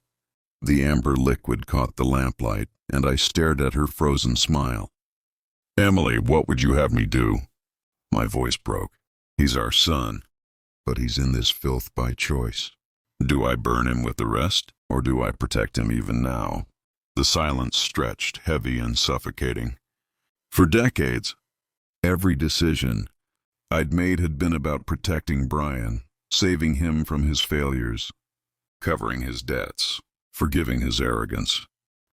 The amber liquid caught the lamplight, and I stared at her frozen smile. "Emily, what would you have me do?" My voice broke. "He's our son, but he's in this filth by choice. Do I burn him with the rest, or do I protect him even now?" The silence stretched, heavy and suffocating. For decades, every decision I'd made had been about protecting Brian, saving him from his failures, covering his debts, forgiving his arrogance.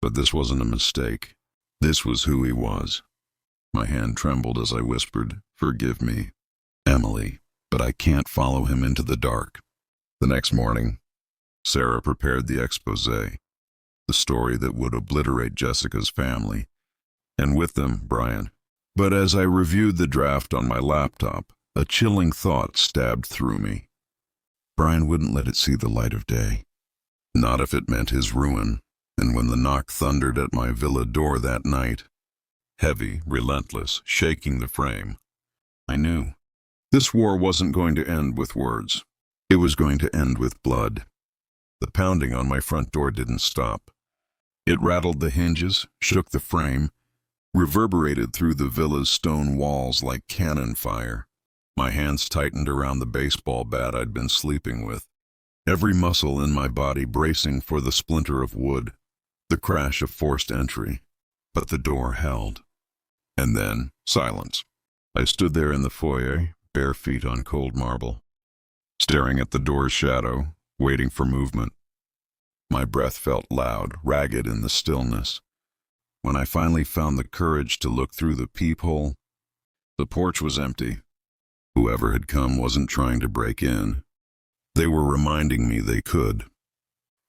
But this wasn't a mistake. This was who he was. My hand trembled as I whispered, "Forgive me, Emily, but I can't follow him into the dark." The next morning, Sarah prepared the exposé, the story that would obliterate Jessica's family, and with them, Brian. But as I reviewed the draft on my laptop, a chilling thought stabbed through me. Brian wouldn't let it see the light of day. Not if it meant his ruin. And when the knock thundered at my villa door that night, heavy, relentless, shaking the frame, I knew. This war wasn't going to end with words. It was going to end with blood. The pounding on my front door didn't stop. It rattled the hinges, shook the frame, reverberated through the villa's stone walls like cannon fire. My hands tightened around the baseball bat I'd been sleeping with, every muscle in my body bracing for the splinter of wood, the crash of forced entry. But the door held. And then, silence. I stood there in the foyer, bare feet on cold marble, staring at the door's shadow, waiting for movement. My breath felt loud, ragged in the stillness. When I finally found the courage to look through the peephole, the porch was empty. Whoever had come wasn't trying to break in. They were reminding me they could.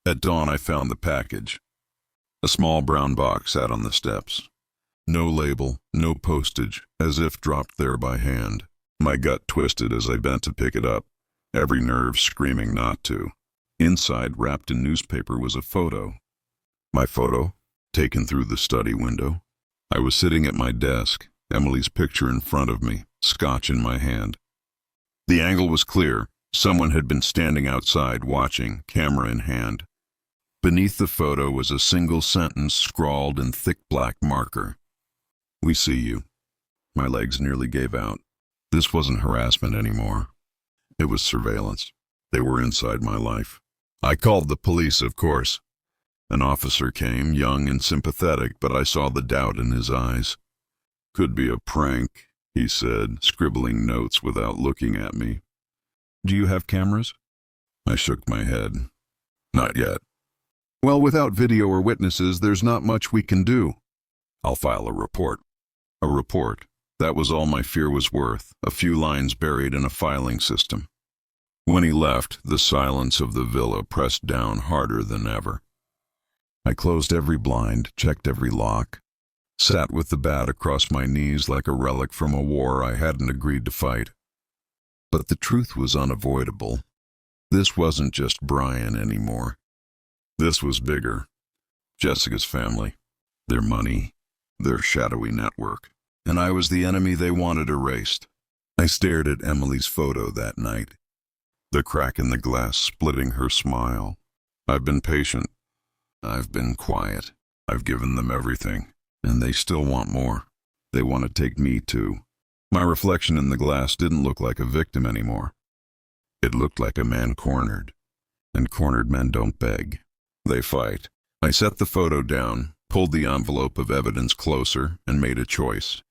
At dawn, I found the package. A small brown box sat on the steps. No label, no postage, as if dropped there by hand. My gut twisted as I bent to pick it up, every nerve screaming not to. Inside, wrapped in newspaper, was a photo. My photo, taken through the study window. I was sitting at my desk, Emily's picture in front of me, scotch in my hand. The angle was clear. Someone had been standing outside watching, camera in hand. Beneath the photo was a single sentence scrawled in thick black marker. "We see you." My legs nearly gave out. This wasn't harassment anymore. It was surveillance. They were inside my life. I called the police, of course. An officer came, young and sympathetic, but I saw the doubt in his eyes. "Could be a prank," he said, scribbling notes without looking at me. "Do you have cameras?" I shook my head. "Not yet." "Well, without video or witnesses, there's not much we can do." "I'll file a report." A report. That was all my fear was worth, a few lines buried in a filing system. When he left, the silence of the villa pressed down harder than ever. I closed every blind, checked every lock, sat with the bat across my knees like a relic from a war I hadn't agreed to fight. But the truth was unavoidable. This wasn't just Brian anymore. This was bigger. Jessica's family, their money, their shadowy network. And I was the enemy they wanted erased. I stared at Emily's photo that night, the crack in the glass splitting her smile. I've been patient. I've been quiet. I've given them everything, and they still want more. They want to take me too. My reflection in the glass didn't look like a victim anymore. It looked like a man cornered, and cornered men don't beg. They fight. I set the photo down, pulled the envelope of evidence closer, and made a choice.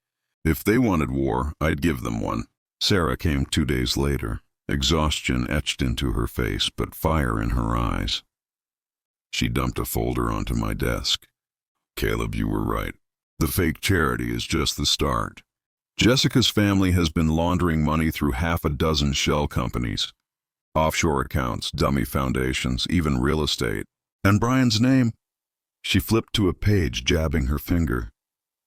If they wanted war, I'd give them one. Sarah came 2 days later, exhaustion etched into her face, but fire in her eyes. She dumped a folder onto my desk. "Caleb, you were right. The fake charity is just the start. Jessica's family has been laundering money through 6 shell companies, offshore accounts, dummy foundations, even real estate. And Brian's name," she flipped to a page, jabbing her finger,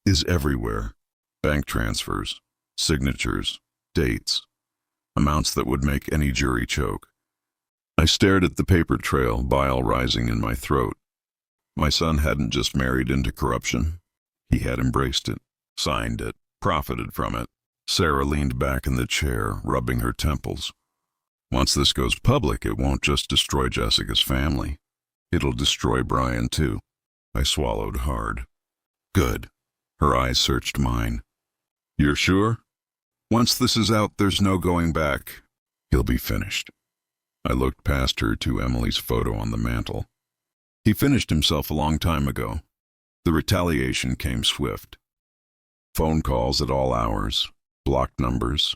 "is everywhere. Bank transfers, signatures, dates, amounts that would make any jury choke." I stared at the paper trail, bile rising in my throat. My son hadn't just married into corruption. He had embraced it, signed it, profited from it. Sarah leaned back in the chair, rubbing her temples. "Once this goes public, it won't just destroy Jessica's family. It'll destroy Brian, too." I swallowed hard. "Good." Her eyes searched mine. "You're sure? Once this is out, there's no going back. He'll be finished." I looked past her to Emily's photo on the mantel. "He finished himself a long time ago." The retaliation came swift. Phone calls at all hours, blocked numbers,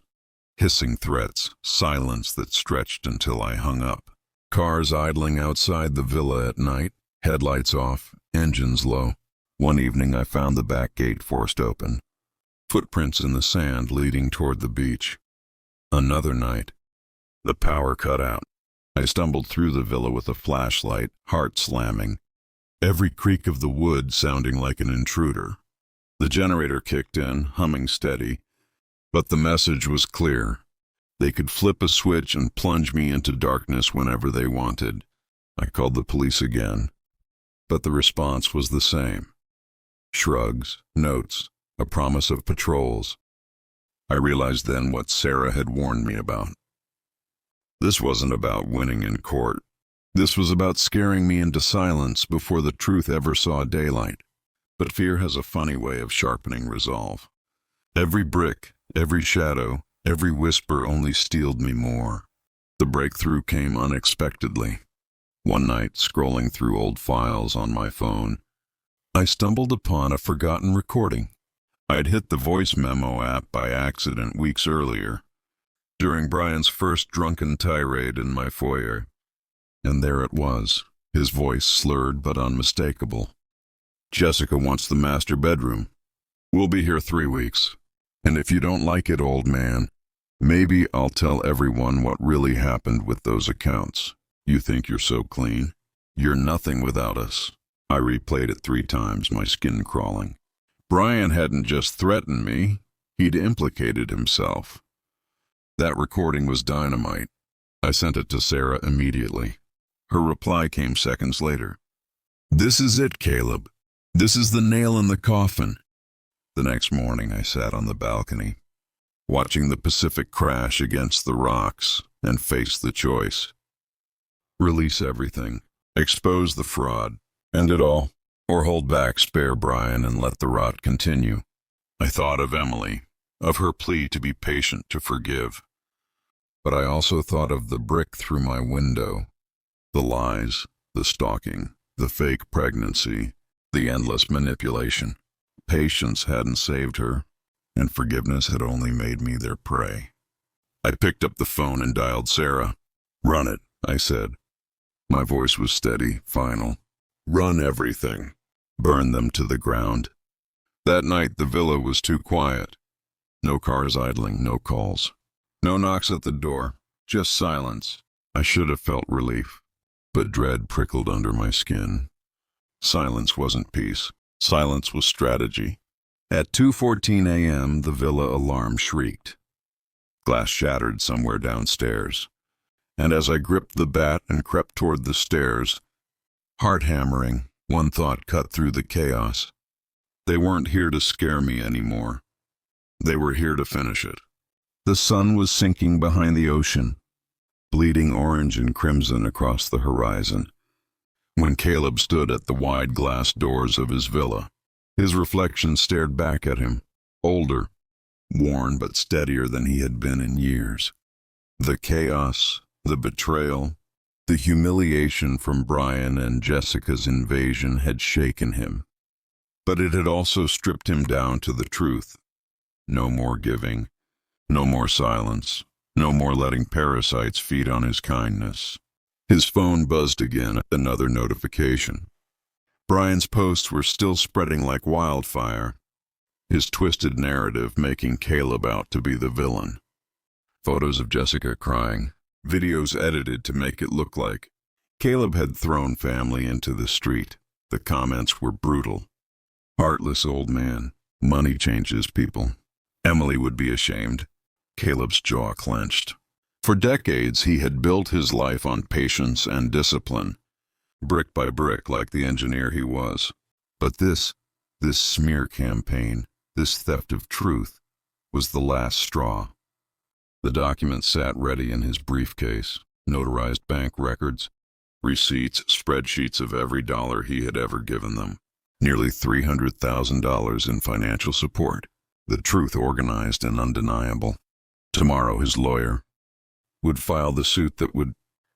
hissing threats, silence that stretched until I hung up. Cars idling outside the villa at night, headlights off, engines low. One evening I found the back gate forced open. Footprints in the sand leading toward the beach. Another night. The power cut out. I stumbled through the villa with a flashlight, heart slamming, every creak of the wood sounding like an intruder. The generator kicked in, humming steady, but the message was clear. They could flip a switch and plunge me into darkness whenever they wanted. I called the police again, but the response was the same. Shrugs, notes, a promise of patrols. I realized then what Sarah had warned me about. This wasn't about winning in court. This was about scaring me into silence before the truth ever saw daylight. But fear has a funny way of sharpening resolve. Every brick, every shadow, every whisper only steeled me more. The breakthrough came unexpectedly. One night, scrolling through old files on my phone, I stumbled upon a forgotten recording. I'd hit the voice memo app by accident weeks earlier, during Brian's first drunken tirade in my foyer. And there it was, his voice slurred but unmistakable. "Jessica wants the master bedroom. We'll be here 3 weeks. And if you don't like it, old man, maybe I'll tell everyone what really happened with those accounts. You think you're so clean? You're nothing without us." I replayed it 3 times, my skin crawling. Brian hadn't just threatened me, he'd implicated himself. That recording was dynamite. I sent it to Sarah immediately. Her reply came seconds later. "This is it, Caleb. This is the nail in the coffin." The next morning I sat on the balcony, watching the Pacific crash against the rocks, and faced the choice. Release everything, expose the fraud, end it all, or hold back, spare Brian, and let the rot continue. I thought of Emily, of her plea to be patient, to forgive. But I also thought of the brick through my window, the lies, the stalking, the fake pregnancy, the endless manipulation. Patience hadn't saved her, and forgiveness had only made me their prey. I picked up the phone and dialed Sarah. "Run it," I said. My voice was steady, final. "Run everything. Burn them to the ground." That night the villa was too quiet. No cars idling, no calls. No knocks at the door, just silence. I should have felt relief, but dread prickled under my skin. Silence wasn't peace. Silence was strategy. At 2:14 a.m., the villa alarm shrieked. Glass shattered somewhere downstairs, and as I gripped the bat and crept toward the stairs, heart hammering, one thought cut through the chaos. They weren't here to scare me anymore. They were here to finish it. The sun was sinking behind the ocean, bleeding orange and crimson across the horizon. When Caleb stood at the wide glass doors of his villa, his reflection stared back at him, older, worn but steadier than he had been in years. The chaos, the betrayal, the humiliation from Brian and Jessica's invasion had shaken him. But it had also stripped him down to the truth. No more giving, no more silence, no more letting parasites feed on his kindness. His phone buzzed again, another notification. Brian's posts were still spreading like wildfire, his twisted narrative making Caleb out to be the villain. Photos of Jessica crying, videos edited to make it look like Caleb had thrown family into the street. The comments were brutal. "Heartless old man. Money changes people." Emily would be ashamed. Caleb's jaw clenched. For decades, he had built his life on patience and discipline, brick by brick like the engineer he was. But this smear campaign, this theft of truth, was the last straw. The documents sat ready in his briefcase, notarized bank records, receipts, spreadsheets of every dollar he had ever given them. Nearly $300,000 in financial support. The truth organized and undeniable. Tomorrow his lawyer would file the suit that would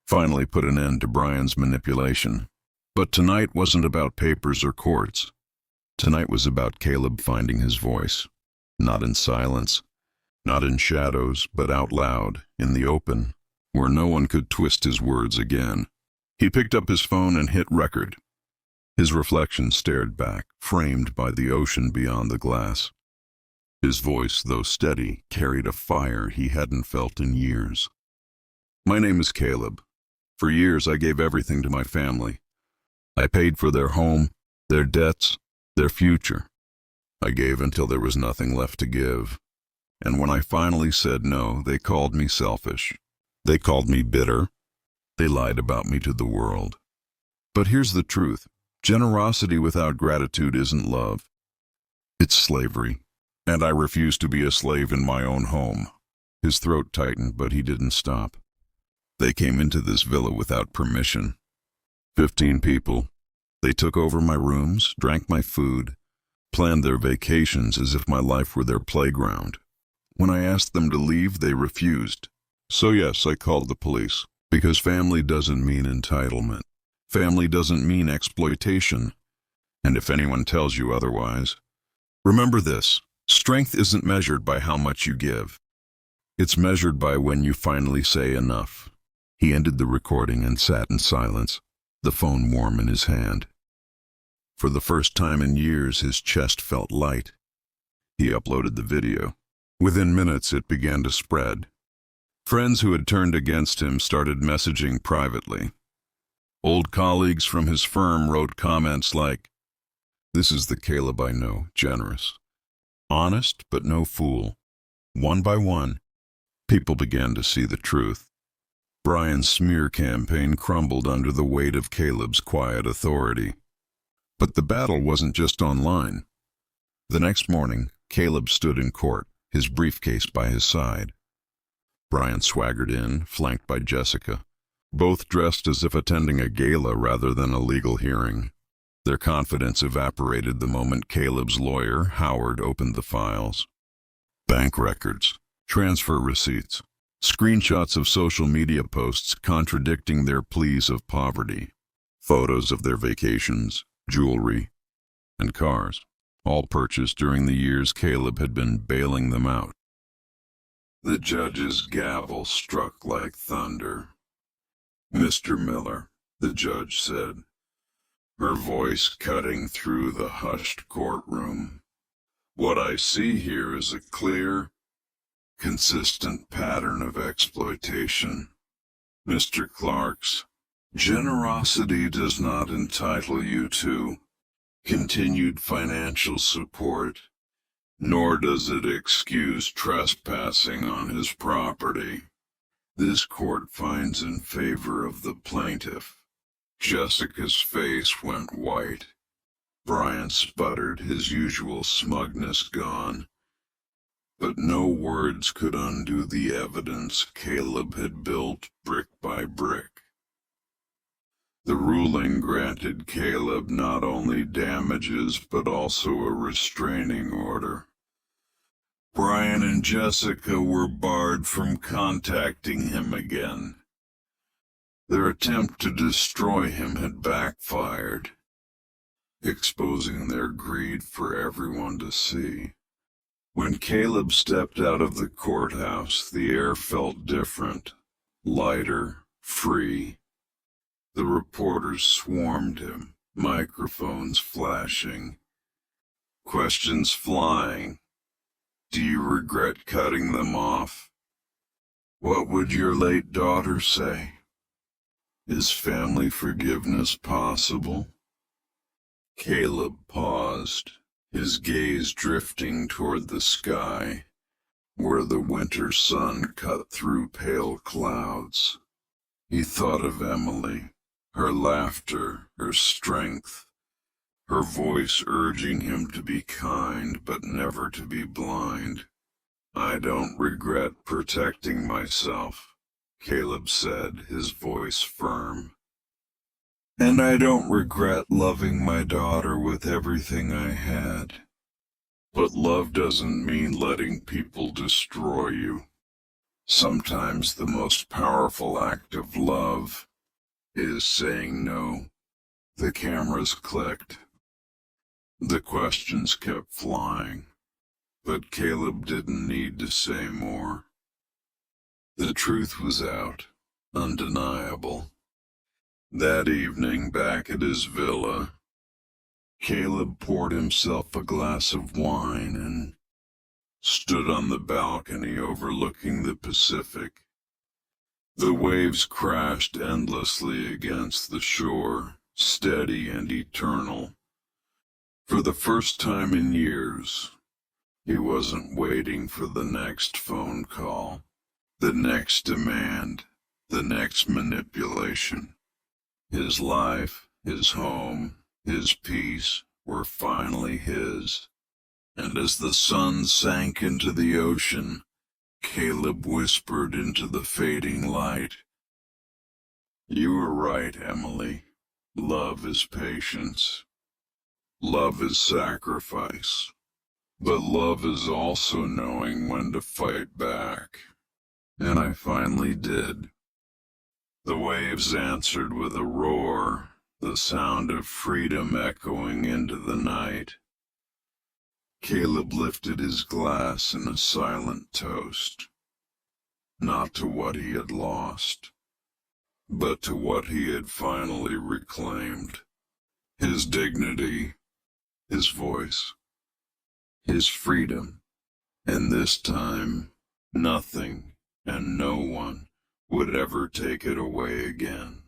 finally put an end to Brian's manipulation. But tonight wasn't about papers or courts. Tonight was about Caleb finding his voice. Not in silence, not in shadows, but out loud, in the open, where no one could twist his words again. He picked up his phone and hit record. His reflection stared back, framed by the ocean beyond the glass. His voice, though steady, carried a fire he hadn't felt in years. "My name is Caleb. For years I gave everything to my family. I paid for their home, their debts, their future. I gave until there was nothing left to give. And when I finally said no, they called me selfish. They called me bitter. They lied about me to the world. But here's the truth. Generosity without gratitude isn't love. It's slavery. And I refuse to be a slave in my own home. His throat tightened, but he didn't stop. They came into this villa without permission. 15 people. They took over my rooms, drank my food, planned their vacations as if my life were their playground. When I asked them to leave, they refused. So yes, I called the police. Because family doesn't mean entitlement. Family doesn't mean exploitation. And if anyone tells you otherwise, remember this. Strength isn't measured by how much you give. It's measured by when you finally say enough. He ended the recording and sat in silence, the phone warm in his hand. For the first time in years, his chest felt light. He uploaded the video. Within minutes, it began to spread. Friends who had turned against him started messaging privately. Old colleagues from his firm wrote comments like, "This is the Caleb I know, generous. Honest, but no fool." One by one, people began to see the truth. Brian's smear campaign crumbled under the weight of Caleb's quiet authority. But the battle wasn't just online. The next morning, Caleb stood in court, his briefcase by his side. Brian swaggered in, flanked by Jessica, both dressed as if attending a gala rather than a legal hearing. Their confidence evaporated the moment Caleb's lawyer, Howard, opened the files. Bank records, transfer receipts, screenshots of social media posts contradicting their pleas of poverty, photos of their vacations, jewelry, and cars, all purchased during the years Caleb had been bailing them out. The judge's gavel struck like thunder. "Mr. Miller," the judge said, her voice cutting through the hushed courtroom. "What I see here is a clear, consistent pattern of exploitation. Mr. Clark's generosity does not entitle you to continued financial support, nor does it excuse trespassing on his property. This court finds in favor of the plaintiff." Jessica's face went white. Brian sputtered, his usual smugness gone. But no words could undo the evidence Caleb had built brick by brick. The ruling granted Caleb not only damages but also a restraining order. Brian and Jessica were barred from contacting him again. Their attempt to destroy him had backfired, exposing their greed for everyone to see. When Caleb stepped out of the courthouse, the air felt different, lighter, free. The reporters swarmed him, microphones flashing, questions flying. "Do you regret cutting them off? What would your late daughter say? Is family forgiveness possible?" Caleb paused, his gaze drifting toward the sky, where the winter sun cut through pale clouds. He thought of Emily, her laughter, her strength, her voice urging him to be kind but never to be blind. "I don't regret protecting myself," Caleb said, his voice firm. "And I don't regret loving my daughter with everything I had. But love doesn't mean letting people destroy you. Sometimes the most powerful act of love is saying no." The cameras clicked. The questions kept flying, but Caleb didn't need to say more. The truth was out, undeniable. That evening, back at his villa, Caleb poured himself a glass of wine and stood on the balcony overlooking the Pacific. The waves crashed endlessly against the shore, steady and eternal. For the first time in years, He wasn't waiting for the next phone call, the next demand, the next manipulation. His life, his home, his peace were finally his. And as the sun sank into the ocean, Caleb whispered into the fading light, "You were right, Emily. Love is patience. Love is sacrifice. But love is also knowing when to fight back." And I finally did. The waves answered with a roar, the sound of freedom echoing into the night. Caleb lifted his glass in a silent toast, not to what he had lost, but to what he had finally reclaimed. His dignity, his voice, his freedom, and this time, nothing and no one would ever take it away again.